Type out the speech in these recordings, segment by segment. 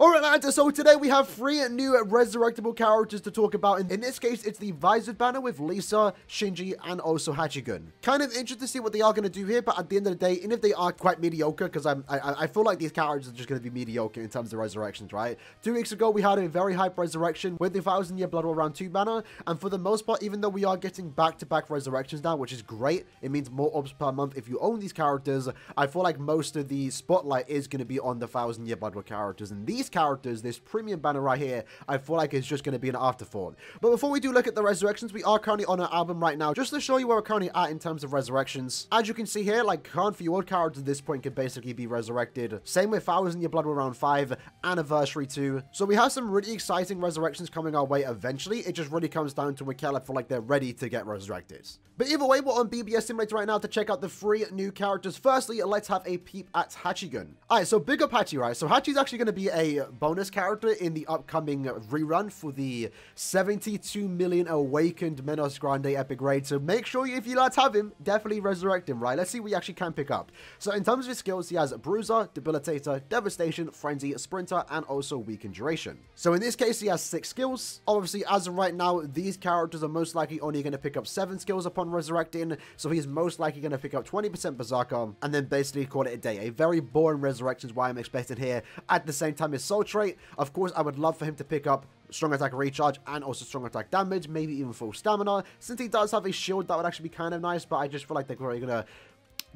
Alright lads, so today we have 3 new resurrectable characters to talk about. In this case, it's the VISORED banner with Lisa, Shinji, and also Hachigen. Kind of interested to see what they are going to do here, but at the end of the day, even if they are quite mediocre, because I feel like these characters are just going to be mediocre in terms of resurrections, right? 2 weeks ago, we had a very hype resurrection with the 1000-year Blood War Round 2 banner, and for the most part, even though we are getting back-to-back resurrections now, which is great, it means more ups per month if you own these characters. I feel like most of the spotlight is going to be on the 1000-year Blood War characters, and these characters, this premium banner right here, I feel like it's just going to be an afterthought. But before we do look at the resurrections, we are currently on our album right now, just to show you where we're currently at in terms of resurrections. As you can see here, like current VISORED characters at this point can basically be resurrected. Same with 1000-year Blood War Round 5, Anniversary 2. So we have some really exciting resurrections coming our way eventually. It just really comes down to when I feel like they're ready to get resurrected. But either way, we're on BBS Simulator right now to check out the 3 new characters. Firstly, let's have a peep at Hachigen. Alright, so big up Hachi, right? So Hachi's actually going to be a bonus character in the upcoming rerun for the 72 million awakened Menos Grande epic raid. So make sure if you lads have him, definitely resurrect him, right? Let's see what we actually can pick up. So in terms of his skills, he has Bruiser, Debilitator, Devastation, Frenzy, Sprinter, and also Weakened Duration. So in this case, he has 6 skills. Obviously, as of right now, these characters are most likely only going to pick up 7 skills upon resurrecting. So he's most likely going to pick up 20% Berserker and then basically call it a day. A very boring resurrection is why I'm expecting here. At the same time, his soul trait, of course, I would love for him to pick up strong attack recharge and also strong attack damage, maybe even full stamina. Since he does have a shield, that would actually be kind of nice, but I just feel like they're probably going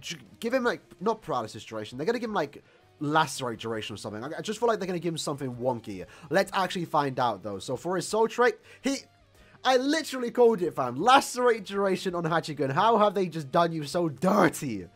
to give him, like, not paralysis duration. They're going to give him, like, lacerate duration or something. I just feel like they're going to give him something wonky. Let's actually find out, though. So for his soul trait, I literally called it, fam. Lacerate duration on Hachigen. How have they just done you so dirty?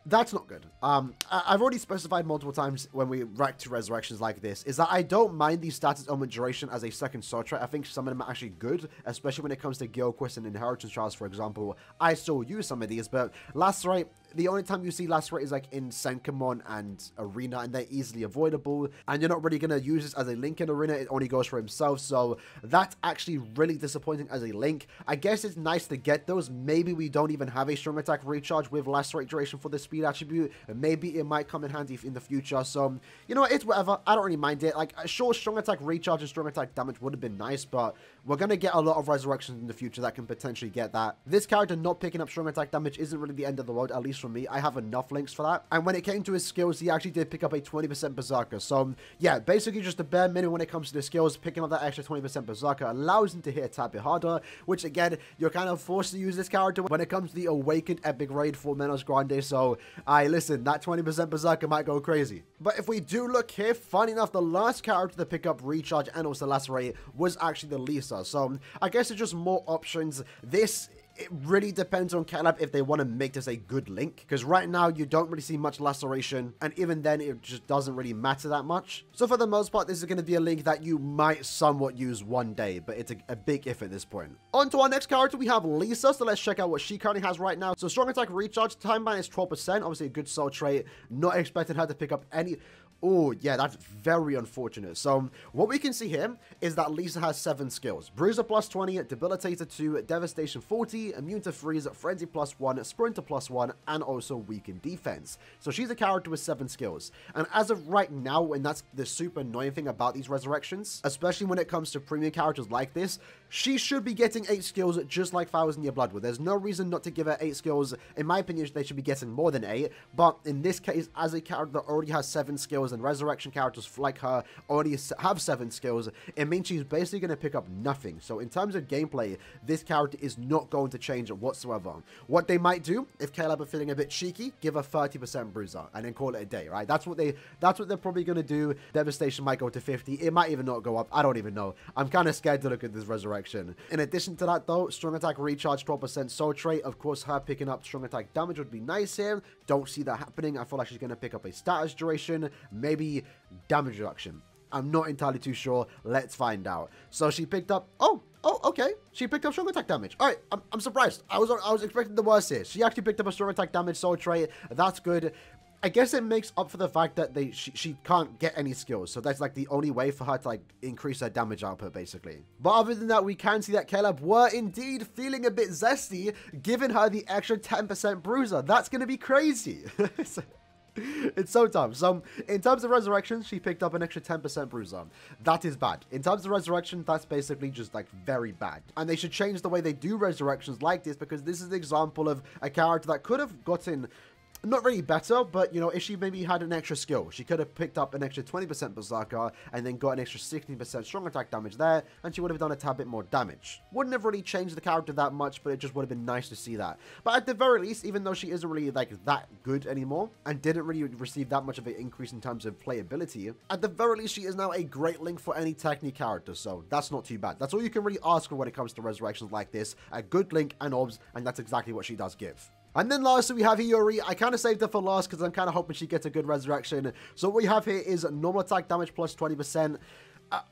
That's not good. I've already specified multiple times when we react to resurrections like this, is that I don't mind the status element duration as a second soul trait. I think some of them are actually good, especially when it comes to Guild Quests and Inheritance Trials, for example. I still use some of these, but Lacerate, the only time you see Lacerate is like in Senkamon and Arena, and they're easily avoidable, and you're not really going to use this as a Link in Arena. It only goes for himself, so that's actually really disappointing as a Link. I guess it's nice to get those. Maybe we don't even have a strong attack recharge with Lacerate duration for the speed attribute, and maybe it might come in handy in the future. So you know what, it's whatever. I don't really mind it. Like, sure, strong attack recharge and strong attack damage would have been nice, but we're going to get a lot of resurrections in the future that can potentially get that. This character not picking up strong attack damage isn't really the end of the world, at least for me. I have enough links for that. And when it came to his skills, he actually did pick up a 20% Berserker. So yeah, basically just the bare minimum when it comes to the skills. Picking up that extra 20% Berserker allows him to hit a tad bit harder, which again, you're kind of forced to use this character when it comes to the awakened epic raid for Menos Grande. So listen, that 20% Berserker might go crazy. But if we do look here, funny enough, the last character to pick up recharge and also lacerate was actually the Lisa. So I guess it's just more options. It really depends on Caleb if they want to make this a good Link, because right now you don't really see much laceration, and even then it just doesn't really matter that much. So for the most part, this is going to be a Link that you might somewhat use one day, but it's a big if at this point. On to our next character, we have Lisa, so let's check out what she currently has right now. So strong attack recharge, time ban is 12%, obviously a good soul trait, not expecting her to pick up any... Oh, yeah, that's very unfortunate. So, what we can see here is that Lisa has 7 skills. Bruiser plus 20, Debilitator 2, Devastation 40, Immune to Freeze, Frenzy plus 1, Sprinter plus 1, and also Weakened Defense. So, she's a character with 7 skills. And as of right now, and that's the super annoying thing about these resurrections, especially when it comes to premium characters like this, she should be getting 8 skills just like 1000-year Blood War. There's no reason not to give her 8 skills. In my opinion, they should be getting more than 8. But in this case, as a character that already has 7 skills, and resurrection characters like her already have 7 skills, it means she's basically going to pick up nothing. So in terms of gameplay, this character is not going to change whatsoever. What they might do, if Caleb are feeling a bit cheeky, give her 30% bruiser and then call it a day, right? That's what they're probably going to do. Devastation might go to 50. It might even not go up. I don't even know. I'm kind of scared to look at this resurrection. In addition to that though, strong attack recharge, 12% soul trait. Of course, her picking up strong attack damage would be nice here. Don't see that happening. I feel like she's going to pick up a status duration, maybe damage reduction. I'm not entirely too sure. Let's find out. So she picked up... Oh, okay. She picked up strong attack damage. All right, I'm surprised. I was expecting the worst here. She actually picked up a strong attack damage soul trait. That's good. I guess it makes up for the fact that she can't get any skills. So that's like the only way for her to like increase her damage output, basically. But other than that, we can see that Caleb were indeed feeling a bit zesty, giving her the extra 10% bruiser. That's going to be crazy. It's so dumb. So, in terms of resurrection, she picked up an extra 10% bruiser. That is bad. In terms of resurrection, that's basically just like very bad. And they should change the way they do resurrections like this, because this is an example of a character that could have gotten not really better, but, you know, if she maybe had an extra skill, she could have picked up an extra 20% Berserker and then got an extra 16% strong attack damage there, and she would have done a tad bit more damage. Wouldn't have really changed the character that much, but it just would have been nice to see that. But at the very least, even though she isn't really, like, that good anymore, and didn't really receive that much of an increase in terms of playability, at the very least, she is now a great link for any Technique character, so that's not too bad. That's all you can really ask for when it comes to resurrections like this, a good link and obs, and that's exactly what she does give. And then lastly, we have HIYORI. I kind of saved her for last because I'm kind of hoping she gets a good resurrection. So what we have here is normal attack damage plus 20%.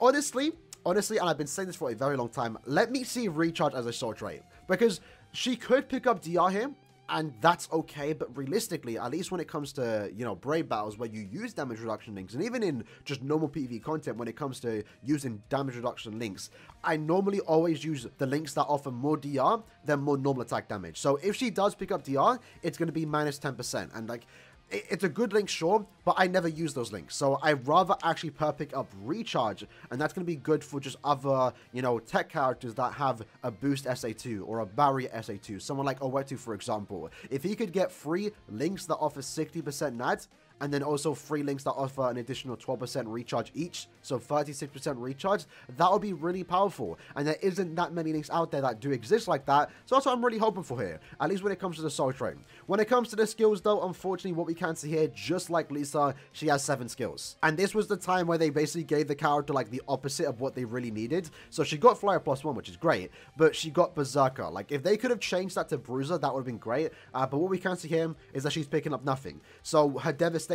Honestly, and I've been saying this for a very long time, let me see recharge as a soul trait. Because she could pick up DR here, and that's okay, but realistically, at least when it comes to, you know, Brave battles where you use damage reduction links, and even in just normal PvE content when it comes to using damage reduction links, I normally always use the links that offer more DR than more normal attack damage. So if she does pick up DR, it's going to be minus 10%, and like, it's a good link, sure, but I never use those links. So I'd rather actually pick up recharge, and that's going to be good for just other, you know, tech characters that have a boost SA2 or a barrier SA2. Someone like Owetu, for example. If he could get free links that offer 60% NAD, and then also free links that offer an additional 12% recharge each, so 36% recharge, that would be really powerful. And there isn't that many links out there that do exist like that, so that's what I'm really hoping for here, at least when it comes to the soul trait. When it comes to the skills though, unfortunately what we can see here, just like Lisa, she has 7 skills. And this was the time where they basically gave the character like the opposite of what they really needed. So she got Flyer +1, which is great, but she got Berserker. Like if they could have changed that to Bruiser, that would have been great, but what we can see here is that she's picking up nothing. So her Devastation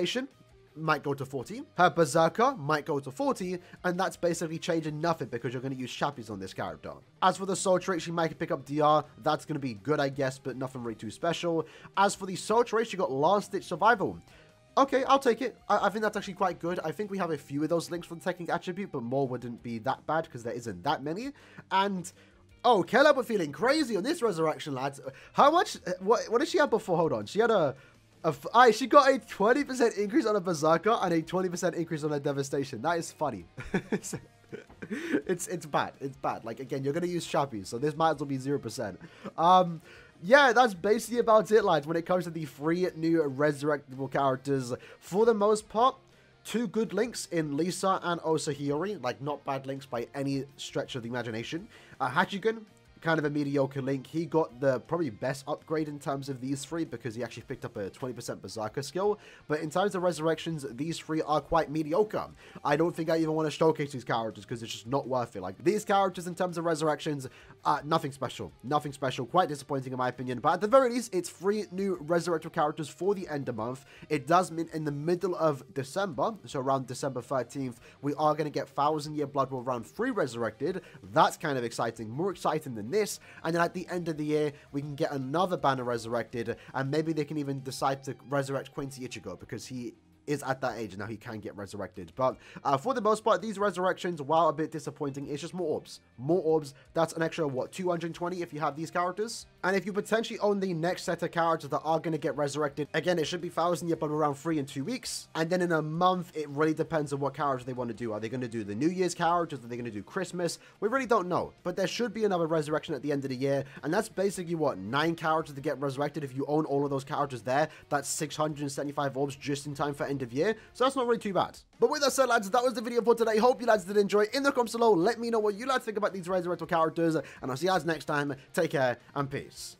might go to 40, her Berserker might go to 40, and that's basically changing nothing because you're going to use Chappies on this character. As for the soul trait, she might pick up DR, that's going to be good I guess, but nothing really too special. As for the soul trait, she got Last Ditch Survival. Okay, I'll take it. I think that's actually quite good. I think we have a few of those links for the Technique attribute, but more wouldn't be that bad because there isn't that many. And oh, Caleb, we're feeling crazy on this resurrection, lads. How much, what did she have before? Hold on, she had she got a 20% increase on a Berserker and a 20% increase on a Devastation. That is funny. it's bad. It's bad. Like, again, you're going to use Chappies, so this might as well be 0%. Yeah, that's basically about it, lads, when it comes to the 3 new resurrectable characters. For the most part, 2 good links in Lisa and also HIYORI. Like, not bad links by any stretch of the imagination. Hachigen, kind of a mediocre link. He got the probably best upgrade in terms of these 3 because he actually picked up a 20% Berserker skill. But in terms of resurrections, these 3 are quite mediocre. I don't think I even want to showcase these characters because it's just not worth it. Like these characters in terms of resurrections, nothing special. Nothing special. Quite disappointing in my opinion. But at the very least, it's 3 new resurrectable characters for the end of month. It does mean in the middle of December, so around December 13th, we are going to get 1000 Year Blood War round 3 resurrected. That's kind of exciting. More exciting than this, and then at the end of the year we can get another banner resurrected, and maybe they can even decide to resurrect Quincy Ichigo because he is at that age now, he can get resurrected. But for the most part, these resurrections, while a bit disappointing, it's just more orbs. More orbs. That's an extra, what, 220 if you have these characters? And if you potentially own the next set of characters that are going to get resurrected, again, it should be 1000 Year Blood around 3 in 2 weeks. And then in a month, it really depends on what characters they want to do. Are they going to do the New Year's characters? Are they going to do Christmas? We really don't know. But there should be another resurrection at the end of the year. And that's basically, what, 9 characters to get resurrected. If you own all of those characters there, that's 675 orbs just in time for end of year. So that's not really too bad. But with that said, lads, that was the video for today. Hope you lads did enjoy. In the comments below, let me know what you lads think about these resurrectable characters. And I'll see you guys next time. Take care and peace.